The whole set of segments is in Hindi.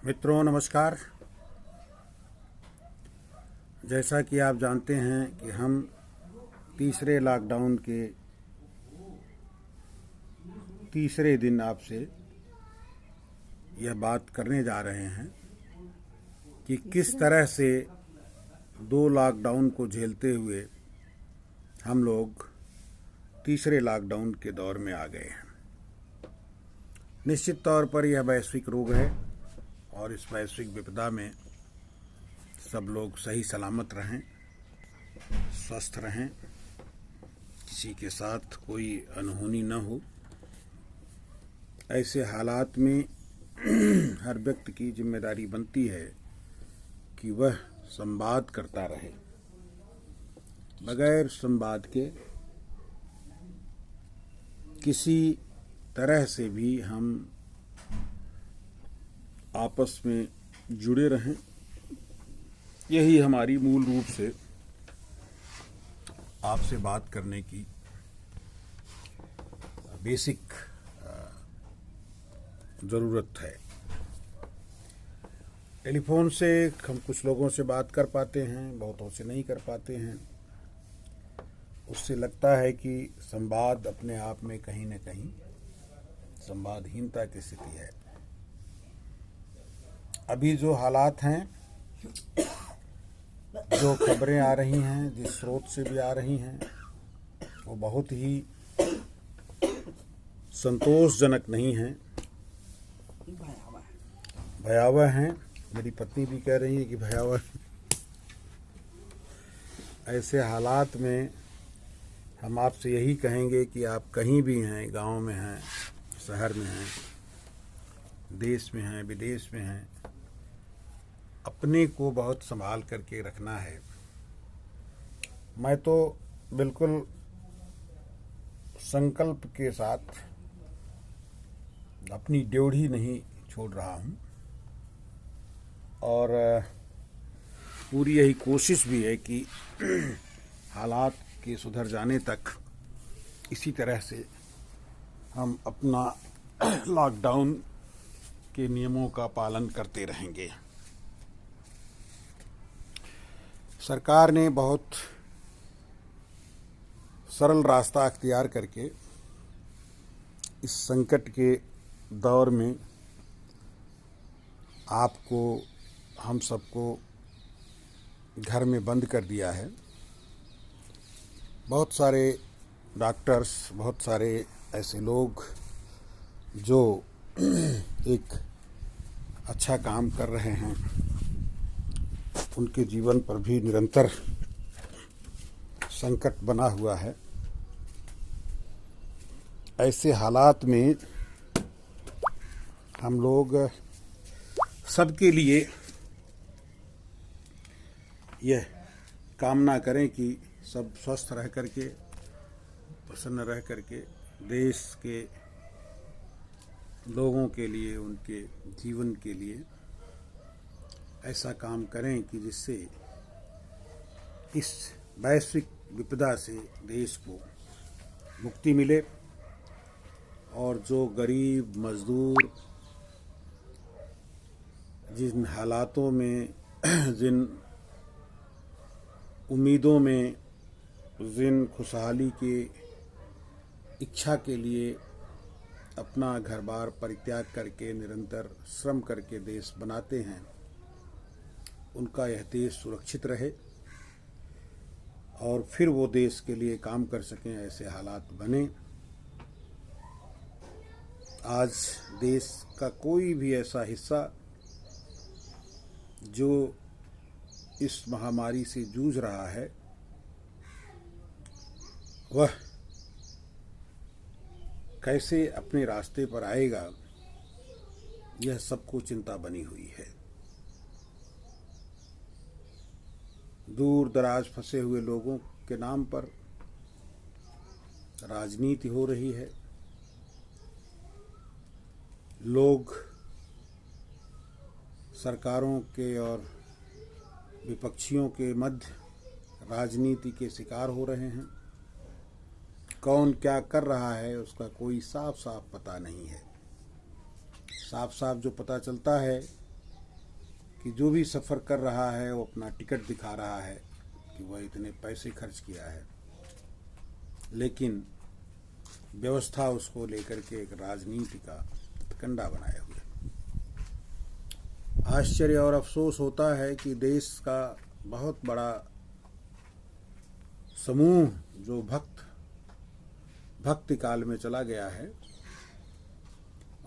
मित्रों नमस्कार। जैसा कि आप जानते हैं कि हम तीसरे लॉकडाउन के तीसरे दिन आपसे यह बात करने जा रहे हैं कि किस तरह से दो लॉकडाउन को झेलते हुए हम लोग तीसरे लॉकडाउन के दौर में आ गए हैं। निश्चित तौर पर यह वैश्विक रोग है और इस वैश्विक विपदा में सब लोग सही सलामत रहें, स्वस्थ रहें, किसी के साथ कोई अनहोनी न हो। ऐसे हालात में हर व्यक्ति की जिम्मेदारी बनती है कि वह संवाद करता रहे। बगैर संवाद के किसी तरह से भी हम आपस में जुड़े रहें, यही हमारी मूल रूप से आपसे बात करने की बेसिक ज़रूरत है। टेलीफोन से हम कुछ लोगों से बात कर पाते हैं, बहुतों से नहीं कर पाते हैं। उससे लगता है कि संवाद अपने आप में कहीं न कहीं संवादहीनता की स्थिति है। अभी जो हालात हैं, जो खबरें आ रही हैं, जिस स्रोत से भी आ रही हैं, वो बहुत ही संतोषजनक नहीं हैं, भयावह हैं। मेरी पत्नी भी कह रही है कि भयावह। ऐसे हालात में हम आपसे यही कहेंगे कि आप कहीं भी हैं, गांव में हैं, शहर में हैं, देश में हैं, विदेश में हैं, अपने को बहुत संभाल करके रखना है। मैं तो बिल्कुल संकल्प के साथ अपनी ड्यूटी नहीं छोड़ रहा हूँ और पूरी यही कोशिश भी है कि हालात के सुधर जाने तक इसी तरह से हम अपना लॉकडाउन के नियमों का पालन करते रहेंगे। सरकार ने बहुत सरल रास्ता अख्तियार करके इस संकट के दौर में आपको, हम सबको घर में बंद कर दिया है। बहुत सारे डॉक्टर्स, बहुत सारे ऐसे लोग जो एक अच्छा काम कर रहे हैं, उनके जीवन पर भी निरंतर संकट बना हुआ है। ऐसे हालात में हम लोग सबके लिए यह कामना करें कि सब स्वस्थ रह करके, प्रसन्न रह करके, देश के लोगों के लिए, उनके जीवन के लिए ऐसा काम करें कि जिससे इस वैश्विक विपदा से देश को मुक्ति मिले और जो गरीब मजदूर जिन हालातों में, जिन उम्मीदों में, जिन खुशहाली के इच्छा के लिए अपना घर बार परित्याग करके निरंतर श्रम करके देश बनाते हैं, उनका यह देश सुरक्षित रहे और फिर वो देश के लिए काम कर सकें, ऐसे हालात बने। आज देश का कोई भी ऐसा हिस्सा जो इस महामारी से जूझ रहा है, वह कैसे अपने रास्ते पर आएगा, यह सबको चिंता बनी हुई है। दूर दराज फंसे हुए लोगों के नाम पर राजनीति हो रही है। लोग सरकारों के और विपक्षियों के मध्य राजनीति के शिकार हो रहे हैं। कौन क्या कर रहा है उसका कोई साफ साफ पता नहीं है। साफ साफ जो पता चलता है कि जो भी सफ़र कर रहा है वो अपना टिकट दिखा रहा है कि वह इतने पैसे खर्च किया है, लेकिन व्यवस्था उसको लेकर के एक राजनीति का कंडा बनाए हुए। आश्चर्य और अफसोस होता है कि देश का बहुत बड़ा समूह जो भक्ति काल में चला गया है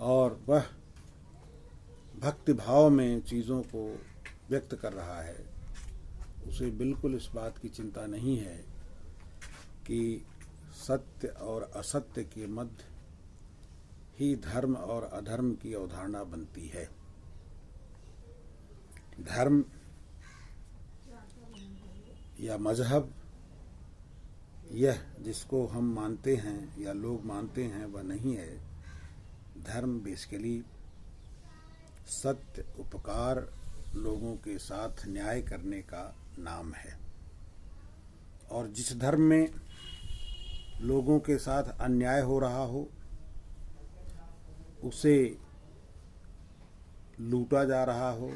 और वह भक्ति भाव में चीज़ों को व्यक्त कर रहा है, उसे बिल्कुल इस बात की चिंता नहीं है कि सत्य और असत्य के मध्य ही धर्म और अधर्म की अवधारणा बनती है। धर्म या मजहब, यह जिसको हम मानते हैं या लोग मानते हैं वह नहीं है। धर्म बेसिकली सत्य, उपकार, लोगों के साथ न्याय करने का नाम है। और जिस धर्म में लोगों के साथ अन्याय हो रहा हो, उसे लूटा जा रहा हो,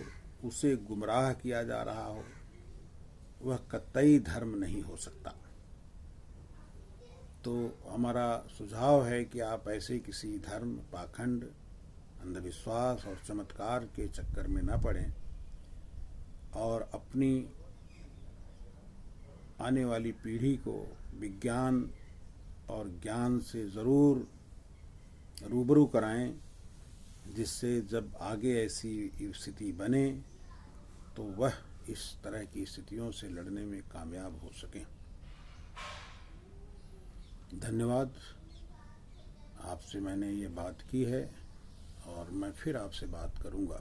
उसे गुमराह किया जा रहा हो, वह कतई धर्म नहीं हो सकता। तो हमारा सुझाव है कि आप ऐसे किसी धर्म, पाखंड, अंधविश्वास और चमत्कार के चक्कर में न पड़ें और अपनी आने वाली पीढ़ी को विज्ञान और ज्ञान से ज़रूर रूबरू कराएं, जिससे जब आगे ऐसी स्थिति बने तो वह इस तरह की स्थितियों से लड़ने में कामयाब हो सकें। धन्यवाद। आपसे मैंने ये बात की है और मैं फिर आपसे बात करूँगा।